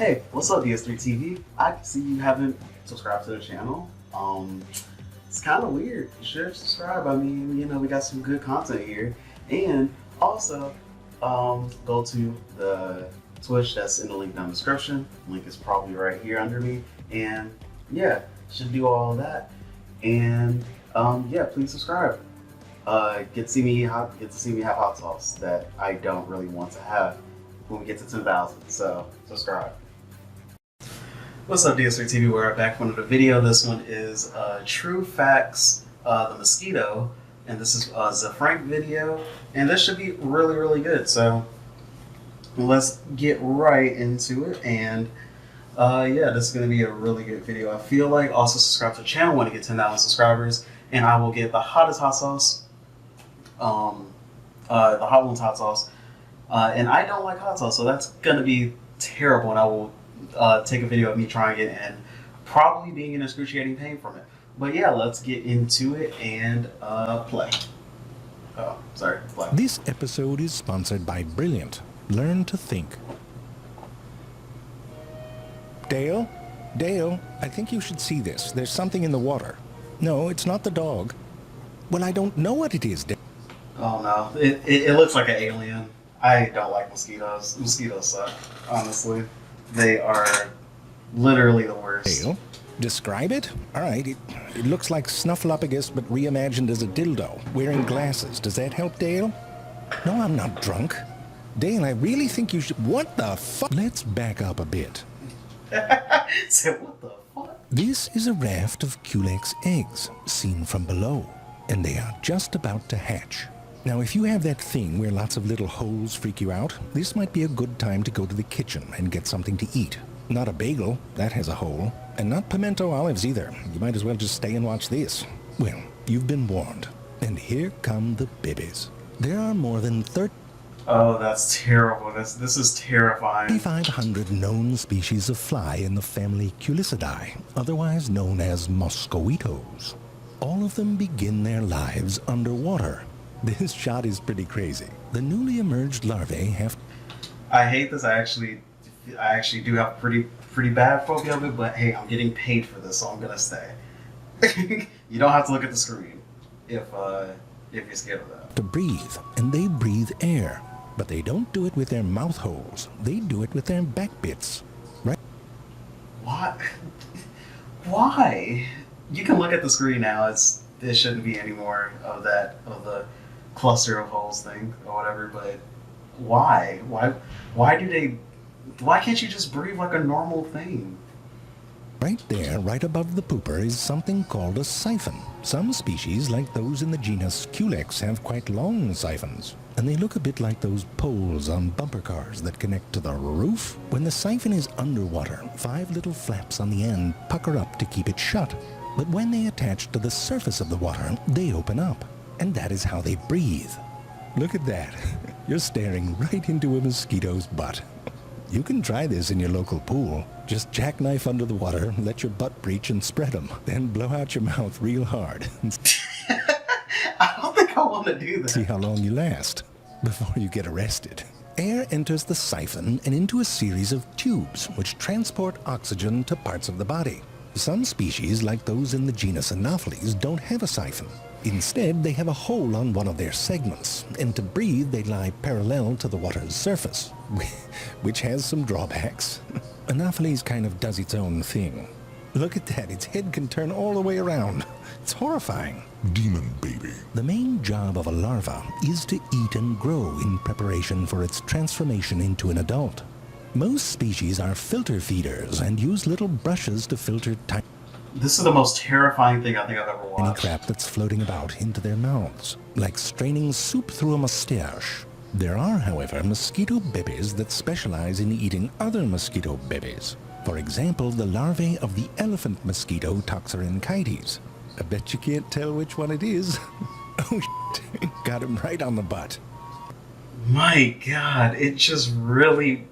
Hey, what's up, DS3TV? I can see you haven't subscribed to the channel. It's kind of weird. You should subscribe. I mean, you know, we got some good content here. And also, go to the Twitch that's in the link down in the description. Link is probably right here under me. And yeah, should do all of that. And yeah, please subscribe. Get to see me have hot sauce that I don't really want to have when we get to 10,000. So subscribe. What's up, DS3TV? We're back with another video. This one is True Facts, the Mosquito, and this is a Zefrank video, and this should be really, really good. So let's get right into it. And yeah, this is going to be a really good video, I feel like. Also subscribe to the channel when I get 10,000 subscribers, and I will get the hottest hot sauce, the Hot Ones hot sauce. And I don't like hot sauce, so that's going to be terrible, and I will take a video of me trying it and probably being in excruciating pain from it. But yeah, let's get into it and play. Oh, sorry, play. This episode is sponsored by Brilliant. Learn to think. Dale? Dale, I think you should see this. There's something in the water. No, it's not the dog. Well, I don't know what it is, Dale. Oh no, it looks like an alien. I don't like mosquitoes. Mosquitoes suck, honestly. They are literally the worst. Dale, describe it? All right, it looks like Snuffleupagus, but reimagined as a dildo, wearing glasses. Does that help, Dale? No, I'm not drunk. Dale, I really think you should... What the fuck? Let's back up a bit. So what the fuck? This is a raft of Culex eggs, seen from below, and they are just about to hatch. Now, if you have that thing where lots of little holes freak you out, this might be a good time to go to the kitchen and get something to eat. Not a bagel, that has a hole, and not pimento olives either. You might as well just stay and watch this. Well, you've been warned, and here come the babies. There are more than 30... Oh, that's terrible. This is terrifying. 3,500 known species of fly in the family Culicidae, otherwise known as Mosquitos. All of them begin their lives underwater. This shot is pretty crazy. The newly emerged larvae have... I hate this. I actually do have pretty bad phobia of it, but hey, I'm getting paid for this, so I'm gonna stay. You don't have to look at the screen if you're scared of that. To breathe, and they breathe air, but they don't do it with their mouth holes. They do it with their back bits, right? What? Why? You can look at the screen now. There shouldn't be any more of the cluster of holes thing or whatever, but why can't you just breathe like a normal thing? Right there, right above the pooper, is something called a siphon. Some species, like those in the genus Culex, have quite long siphons, and they look a bit like those poles on bumper cars that connect to the roof. When the siphon is underwater, 5 little flaps on the end pucker up to keep it shut, but when they attach to the surface of the water, they open up. And that is how they breathe. Look at that. You're staring right into a mosquito's butt. You can try this in your local pool. Just jackknife under the water, let your butt breach and spread them. Then blow out your mouth real hard. I don't think I want to do that. See how long you last before you get arrested. Air enters the siphon and into a series of tubes which transport oxygen to parts of the body. Some species, like those in the genus Anopheles, don't have a siphon. Instead, they have a hole on one of their segments, and to breathe, they lie parallel to the water's surface, which has some drawbacks. Anopheles kind of does its own thing. Look at that, its head can turn all the way around. It's horrifying. Demon baby. The main job of a larva is to eat and grow in preparation for its transformation into an adult. Most species are filter feeders and use little brushes to filter tiny... This is the most terrifying thing I think I've ever watched. Any crap that's floating about into their mouths, like straining soup through a mustache. There are, however, mosquito babies that specialize in eating other mosquito babies. For example, the larvae of the elephant mosquito Toxorynchites. I bet you can't tell which one it is. Oh, shit. Got him right on the butt. My God, it just really...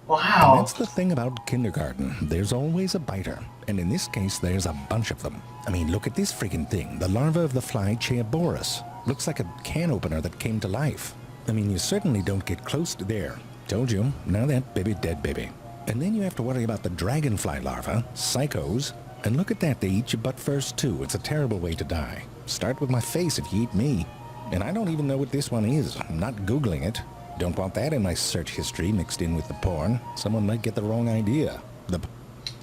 Wow. And that's the thing about kindergarten. There's always a biter. And in this case, there's a bunch of them. I mean, look at this freaking thing. The larva of the fly Chaeborus. Looks like a can opener that came to life. I mean, you certainly don't get close to there. Told you. Now that baby dead baby. And then you have to worry about the dragonfly larvae, psychos, and look at that, they eat your butt first too. It's a terrible way to die. Start with my face if you eat me. And I don't even know what this one is. I'm not Googling it. Don't want that in my search history mixed in with the porn. Someone might get the wrong idea.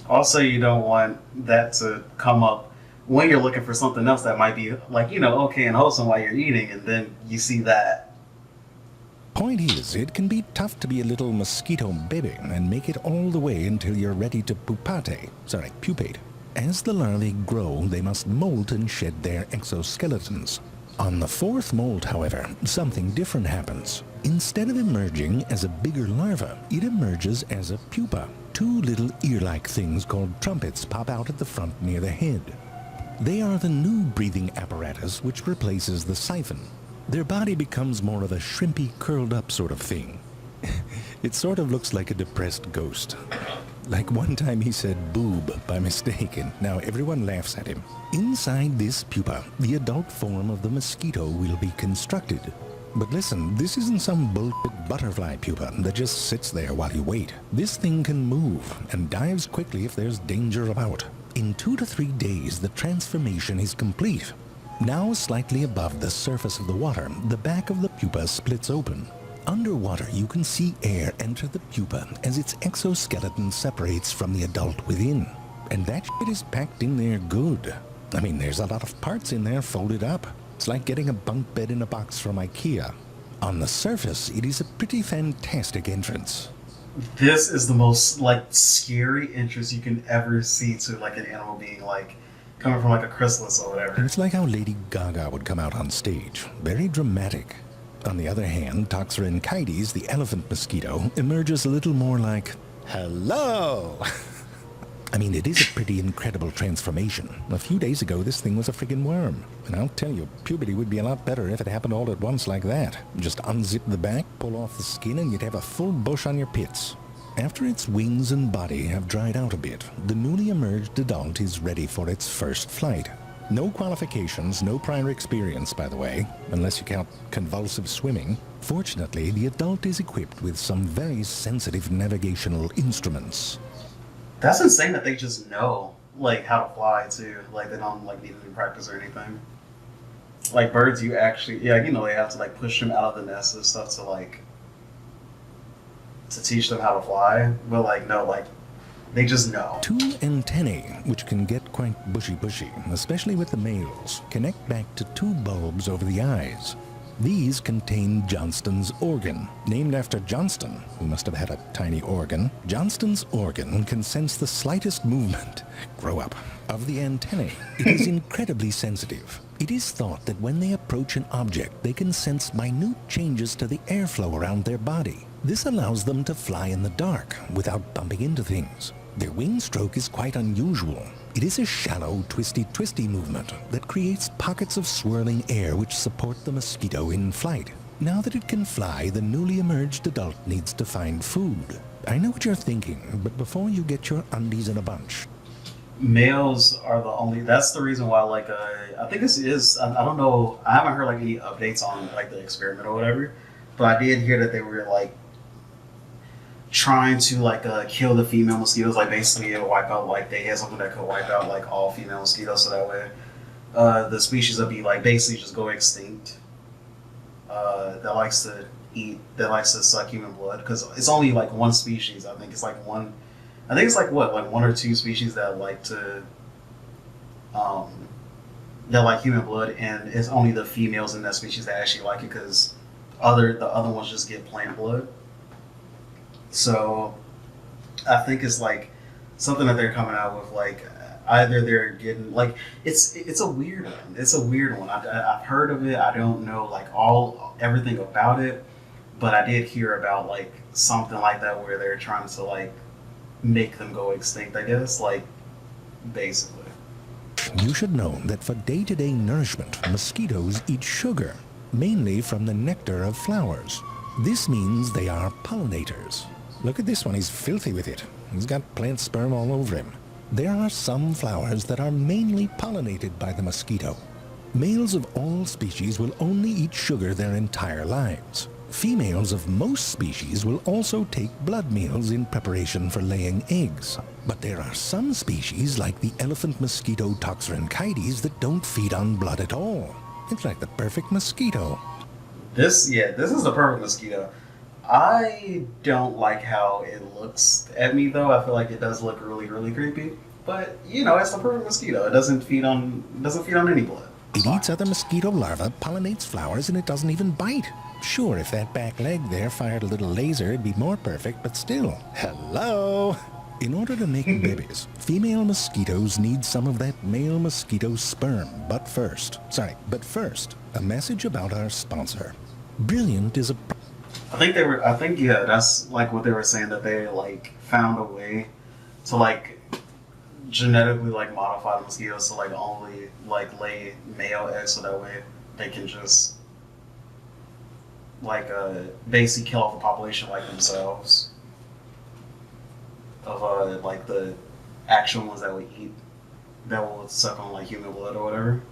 Also, you don't want that to come up when you're looking for something else that might be like, okay and wholesome while you're eating, and then you see that. Point is, it can be tough to be a little mosquito baby and make it all the way until you're ready to pupate. As the larvae grow, they must molt and shed their exoskeletons. On the 4th molt, however, something different happens. Instead of emerging as a bigger larva, it emerges as a pupa. 2 little ear-like things called trumpets pop out at the front near the head. They are the new breathing apparatus which replaces the siphon. Their body becomes more of a shrimpy, curled-up sort of thing. It sort of looks like a depressed ghost. Like one time he said boob by mistake, and now everyone laughs at him. Inside this pupa, the adult form of the mosquito will be constructed. But listen, this isn't some bullshit butterfly pupa that just sits there while you wait. This thing can move and dives quickly if there's danger about. In 2 to 3 days, the transformation is complete. Now slightly above the surface of the water, the back of the pupa splits open. Underwater, you can see air enter the pupa as its exoskeleton separates from the adult within. And that shit is packed in there good. I mean, there's a lot of parts in there folded up. It's like getting a bunk bed in a box from IKEA. On the surface, it is a pretty fantastic entrance. This is the most, scary entrance you can ever see to, an animal being, coming from, a chrysalis or whatever. It's like how Lady Gaga would come out on stage. Very dramatic. On the other hand, Zefrank1, the elephant mosquito, emerges a little more like, hello! I mean, it is a pretty incredible transformation. A few days ago, this thing was a friggin' worm. And I'll tell you, puberty would be a lot better if it happened all at once like that. Just unzip the back, pull off the skin, and you'd have a full bush on your pits. After its wings and body have dried out a bit, the newly emerged adult is ready for its first flight. No qualifications, no prior experience, by the way, unless you count convulsive swimming. Fortunately, the adult is equipped with some very sensitive navigational instruments. That's insane that they just know, how to fly, too. They don't, need any practice or anything. Birds, you actually, they have to, push them out of the nest and stuff to teach them how to fly. But, no, they just know. 2 antennae, which can get quite bushy, especially with the males, connect back to 2 bulbs over the eyes. These contain Johnston's organ. Named after Johnston, who must have had a tiny organ, Johnston's organ can sense the slightest movement, grow up, of the antennae. It is incredibly sensitive. It is thought that when they approach an object, they can sense minute changes to the airflow around their body. This allows them to fly in the dark without bumping into things. Their wing stroke is quite unusual. It is a shallow, twisty movement that creates pockets of swirling air which support the mosquito in flight. Now that it can fly, the newly emerged adult needs to find food. I know what you're thinking, but before you get your undies in a bunch. Males are the only, that's the reason why, I think this is, I don't know, I haven't heard, any updates on, the experiment or whatever, but I did hear that they were, trying to kill the female mosquitoes, basically wipe out they had something that could wipe out all female mosquitoes, so that way the species would be basically just go extinct. That likes to suck human blood, because it's only one species. I think it's one or 2 species that like to that like human blood, and it's only the females in that species that actually like it, because the other ones just get plant blood. So I think it's something that they're coming out with, either they're getting it's a weird one. It's a weird one. I've heard of it. I don't know everything about it, but I did hear about something like that where they're trying to make them go extinct, I guess, basically. You should know that for day-to-day nourishment, mosquitoes eat sugar, mainly from the nectar of flowers. This means they are pollinators. Look at this one, he's filthy with it. He's got plant sperm all over him. There are some flowers that are mainly pollinated by the mosquito. Males of all species will only eat sugar their entire lives. Females of most species will also take blood meals in preparation for laying eggs. But there are some species, like the elephant mosquito Zefrank1, that don't feed on blood at all. It's like the perfect mosquito. This is the perfect mosquito. I don't like how it looks at me, though. I feel like it does look really, really creepy. But, you know, it's the perfect mosquito. It doesn't feed on any blood. It eats other mosquito larvae, pollinates flowers, and it doesn't even bite. Sure, if that back leg there fired a little laser, it'd be more perfect, but still. Hello! In order to make babies, female mosquitoes need some of that male mosquito sperm. But first, a message about our sponsor. Brilliant is a... yeah, that's like what they were saying, that they like found a way to like genetically like modify the mosquitoes to like only like lay male eggs, so that way they can just like basically kill off the population like themselves of like the actual ones that we eat that will suck on like human blood or whatever.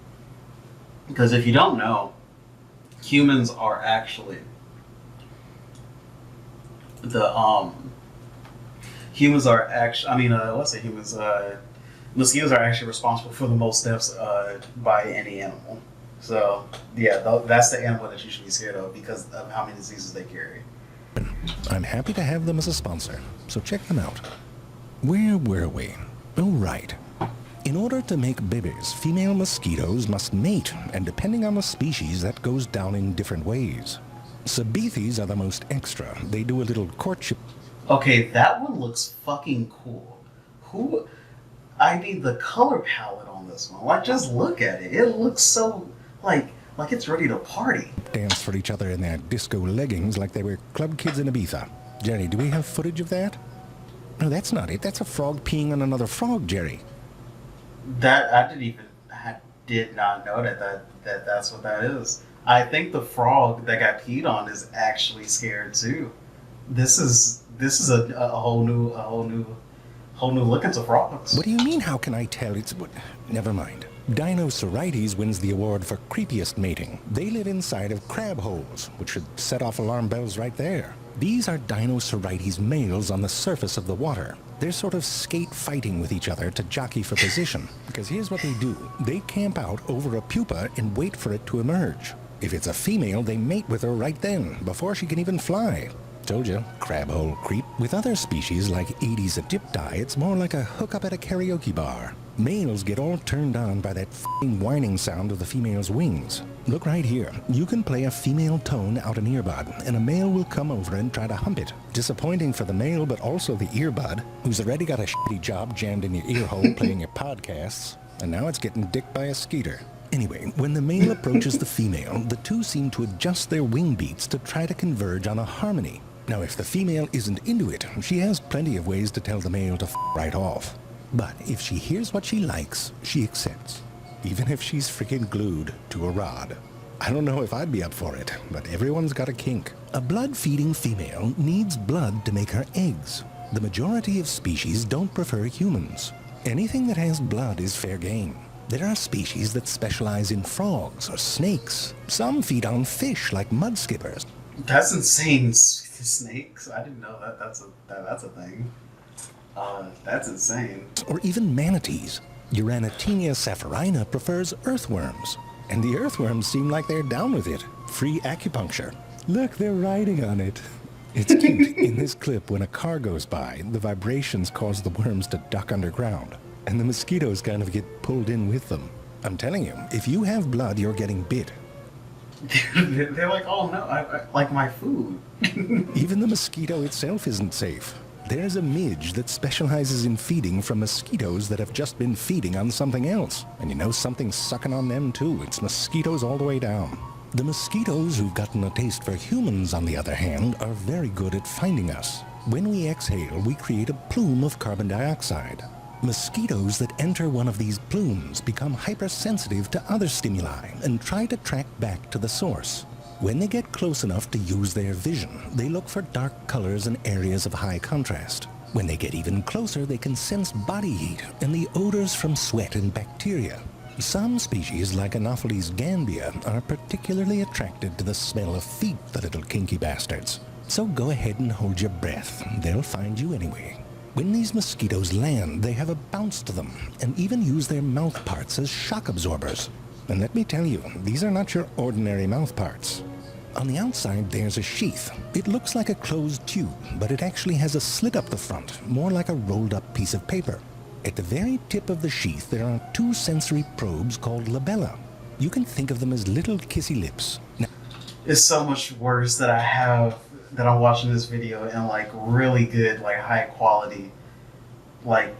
Because if you don't know, humans are actually mosquitoes are actually responsible for the most deaths by any animal. So yeah, that's the animal that you should be scared of because of how many diseases they carry. I'm happy to have them as a sponsor, so check them out. Where were we? Oh, right. In order to make babies, female mosquitoes must mate, and depending on the species, that goes down in different ways. Sabethis are the most extra. They do a little courtship. Okay, that one looks fucking cool. I need the color palette on this one. Like, just look at it. It looks so, like it's ready to party. Dance for each other in their disco leggings like they were club kids in Ibiza. Jerry, do we have footage of that? No, that's not it. That's a frog peeing on another frog, Jerry. I did not know that's what that is. I think the frog that got peed on is actually scared too. This is a whole new look into frogs. What do you mean? How can I tell? Never mind. Dinosaurides wins the award for creepiest mating. They live inside of crab holes, which should set off alarm bells right there. These are Dinosaurides males on the surface of the water. They're sort of skate fighting with each other to jockey for position. Because here's what they do. They camp out over a pupa and wait for it to emerge. If it's a female, they mate with her right then, before she can even fly. Told you, crab hole creep. With other species like Aedes aegypti, it's more like a hookup at a karaoke bar. Males get all turned on by that f***ing whining sound of the female's wings. Look right here. You can play a female tone out an earbud, and a male will come over and try to hump it. Disappointing for the male, but also the earbud, who's already got a shitty job jammed in your ear hole playing your podcasts, and now it's getting dicked by a skeeter. Anyway, when the male approaches the female, the two seem to adjust their wing beats to try to converge on a harmony. Now, if the female isn't into it, she has plenty of ways to tell the male to f*** right off. But if she hears what she likes, she accepts. Even if she's freaking glued to a rod. I don't know if I'd be up for it, but everyone's got a kink. A blood-feeding female needs blood to make her eggs. The majority of species don't prefer humans. Anything that has blood is fair game. There are species that specialize in frogs or snakes. Some feed on fish like mud skippers. That's insane. Snakes? I didn't know that. That's a thing. That's insane. Or even manatees. Uranitina sapphirina prefers earthworms. And the earthworms seem like they're down with it. Free acupuncture. Look, they're riding on it. It's cute. In this clip, when a car goes by, the vibrations cause the worms to duck underground. And the mosquitoes kind of get pulled in with them. I'm telling you, if you have blood, you're getting bit. They're like, oh no, I like my food. Even the mosquito itself isn't safe. There's a midge that specializes in feeding from mosquitoes that have just been feeding on something else. And you know something's sucking on them too. It's mosquitoes all the way down. The mosquitoes who've gotten a taste for humans, on the other hand, are very good at finding us. When we exhale, we create a plume of carbon dioxide. Mosquitoes that enter one of these plumes become hypersensitive to other stimuli and try to track back to the source. When they get close enough to use their vision, they look for dark colors and areas of high contrast. When they get even closer, they can sense body heat and the odors from sweat and bacteria. Some species, like Anopheles gambia, are particularly attracted to the smell of feet, the little kinky bastards. So go ahead and hold your breath. They'll find you anyway. When these mosquitoes land, they have a bounce to them and even use their mouth parts as shock absorbers. And let me tell you, these are not your ordinary mouth parts. On the outside, there's a sheath. It looks like a closed tube, but it actually has a slit up the front, more like a rolled-up piece of paper. At the very tip of the sheath, there are two sensory probes called labella. You can think of them as little kissy lips. Now, It's so much worse that I'm watching this video in like really good, like high quality, like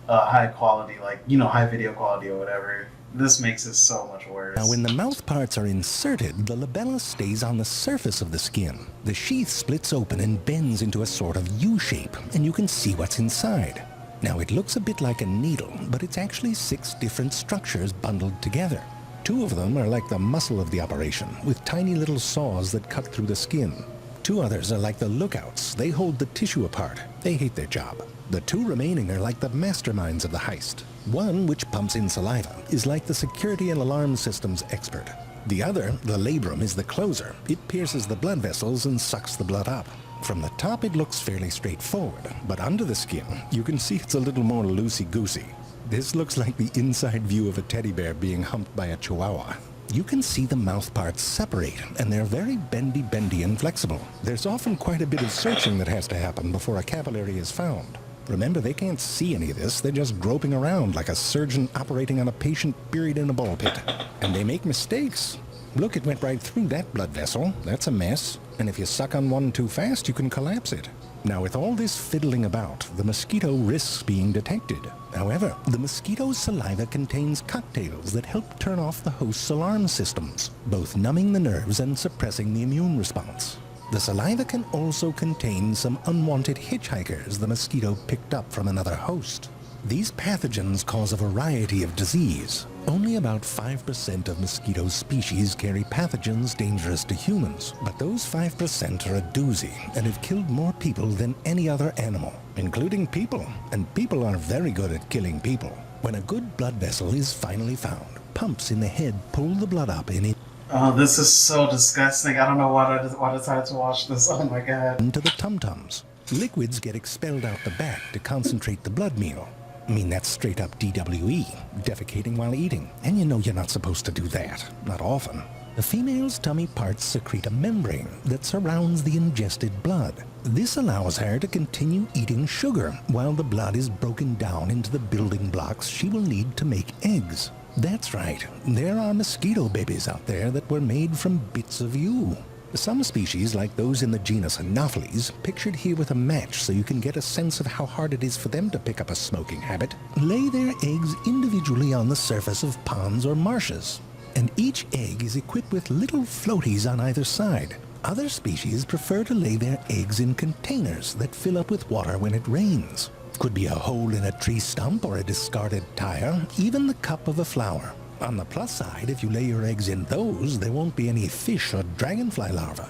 high video quality or whatever. This makes it so much worse. now, when the mouth parts are inserted, the labella stays on the surface of the skin. The sheath splits open and bends into a sort of U shape, and you can see what's inside. Now, it looks a bit like a needle, but it's actually 6 different structures bundled together. 2 of them are like the muscle of the operation, with tiny little saws that cut through the skin. 2 others are like the lookouts. They hold the tissue apart. They hate their job. The 2 remaining are like the masterminds of the heist. One, which pumps in saliva, is like the security and alarm systems expert. The other, the labrum, is the closer. It pierces the blood vessels and sucks the blood up. From the top, it looks fairly straightforward, but under the skin, you can see it's a little more loosey-goosey. This looks like the inside view of a teddy bear being humped by a chihuahua. You can see the mouth parts separate, and they're very bendy and flexible. There's often quite a bit of searching that has to happen before a capillary is found. Remember, they can't see any of this. They're just groping around like a surgeon operating on a patient buried in a ball pit. And they make mistakes. Look, it went right through that blood vessel. That's a mess. And if you suck on one too fast, you can collapse it. Now, with all this fiddling about, the mosquito risks being detected. However, the mosquito's saliva contains cocktails that help turn off the host's alarm systems, both numbing the nerves and suppressing the immune response. The saliva can also contain some unwanted hitchhikers the mosquito picked up from another host. These pathogens cause a variety of disease. Only about 5% of mosquito species carry pathogens dangerous to humans, but those 5% are a doozy and have killed more people than any other animal, including people, and people are very good at killing people. When a good blood vessel is finally found, pumps in the head pull the blood up in it. Oh, this is so disgusting. I don't know why I decided to watch this. Oh my god. Into the tum-tums. Liquids get expelled out the back to concentrate the blood meal. I mean, that's straight up DWE, defecating while eating. And you know you're not supposed to do that. Not often. The female's tummy parts secrete a membrane that surrounds the ingested blood. This allows her to continue eating sugar while the blood is broken down into the building blocks she will need to make eggs. That's right, there are mosquito babies out there that were made from bits of you. Some species, like those in the genus Anopheles, pictured here with a match so you can get a sense of how hard it is for them to pick up a smoking habit, lay their eggs individually on the surface of ponds or marshes. And each egg is equipped with little floaties on either side. Other species prefer to lay their eggs in containers that fill up with water when it rains. Could be a hole in a tree stump or a discarded tire, even the cup of a flower. On the plus side, if you lay your eggs in those, there won't be any fish or dragonfly larvae.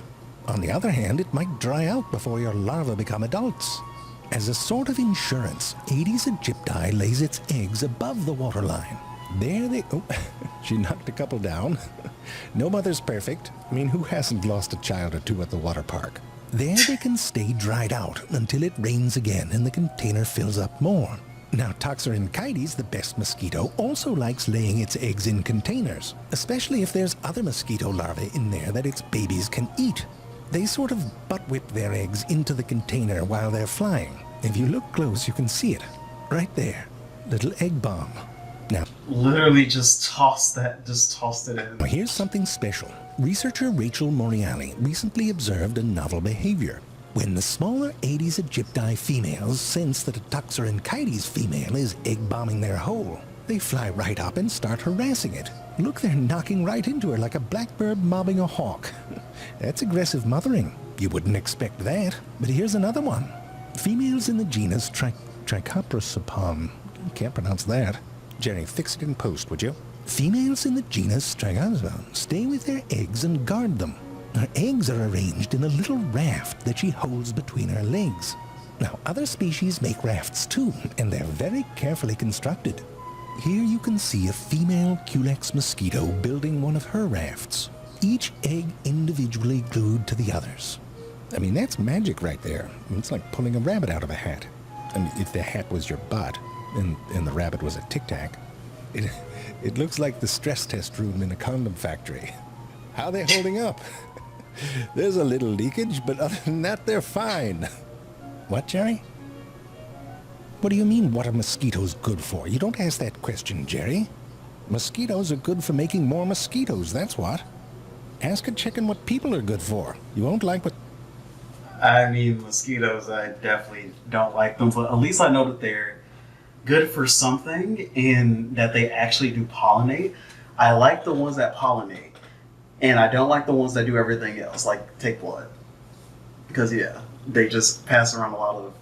On the other hand, it might dry out before your larvae become adults. As a sort of insurance, Aedes aegypti lays its eggs above the waterline. There they... Oh, she knocked a couple down. No mother's perfect. I mean, who hasn't lost a child or two at the water park? There they can stay dried out until it rains again and the container fills up more. Now, Toxorynchides, the best mosquito, also likes laying its eggs in containers, especially if there's other mosquito larvae in there that its babies can eat. They sort of butt-whip their eggs into the container while they're flying. If you look close, you can see it. Right there. Little egg bomb. Now, Literally just tossed it in. here's something special. Researcher Rachel Moriali recently observed a novel behavior. When the smaller Aedes aegypti females sense that a Toxorynchides female is egg-bombing their hole, they fly right up and start harassing it. Look, they're knocking right into her like a blackbird mobbing a hawk. That's aggressive mothering. You wouldn't expect that. But here's another one. Females in the genus Trichoprosopon. Can't pronounce that. Jerry, fix it in post, would you? Females in the genus Trichoprosopon stay with their eggs and guard them. Her eggs are arranged in a little raft that she holds between her legs. Now, other species make rafts too, and they're very carefully constructed. Here you can see a female Culex mosquito building one of her rafts, each egg individually glued to the others. I mean, that's magic right there. It's like pulling a rabbit out of a hat. I mean, if the hat was your butt and the rabbit was a Tic Tac, it looks like the stress test room in a condom factory. How are they holding up? There's a little leakage, but other than that, they're fine. What, Jerry? What do you mean, what are mosquitoes good for? You don't ask that question, Jerry. Mosquitoes are good for making more mosquitoes, that's what. Ask a chicken what people are good for. You won't like what... I mean, mosquitoes, I definitely don't like them, but at least I know that they're good for something and that they actually do pollinate. I like the ones that pollinate, and I don't like the ones that do everything else, like take blood. Because, yeah, they just pass around a lot of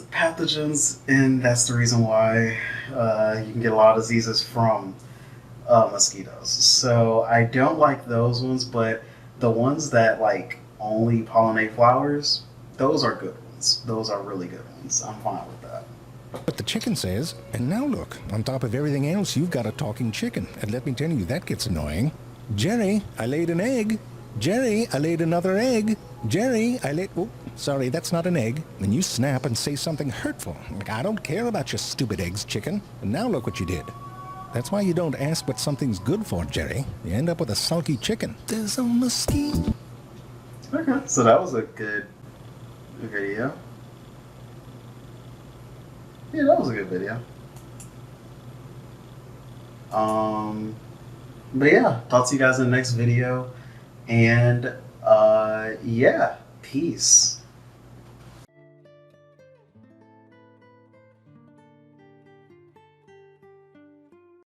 pathogens, and that's the reason why you can get a lot of diseases from mosquitoes. So I don't like those ones, but the ones that like only pollinate flowers, those are good ones. Those are really good ones. I'm fine with that. But the chicken says, and now look, on top of everything else, you've got a talking chicken. And let me tell you, that gets annoying. Jerry, I laid an egg. Jerry, I laid another egg. Jerry, I laid... Oh, sorry, that's not an egg. And you snap and say something hurtful. Like, I don't care about your stupid eggs, chicken. And now look what you did. That's why you don't ask what something's good for, Jerry. You end up with a sulky chicken. There's a mosquito. Okay, so that was a good video. Yeah, that was a good video. But yeah, talk to you guys in the next video. And yeah, peace.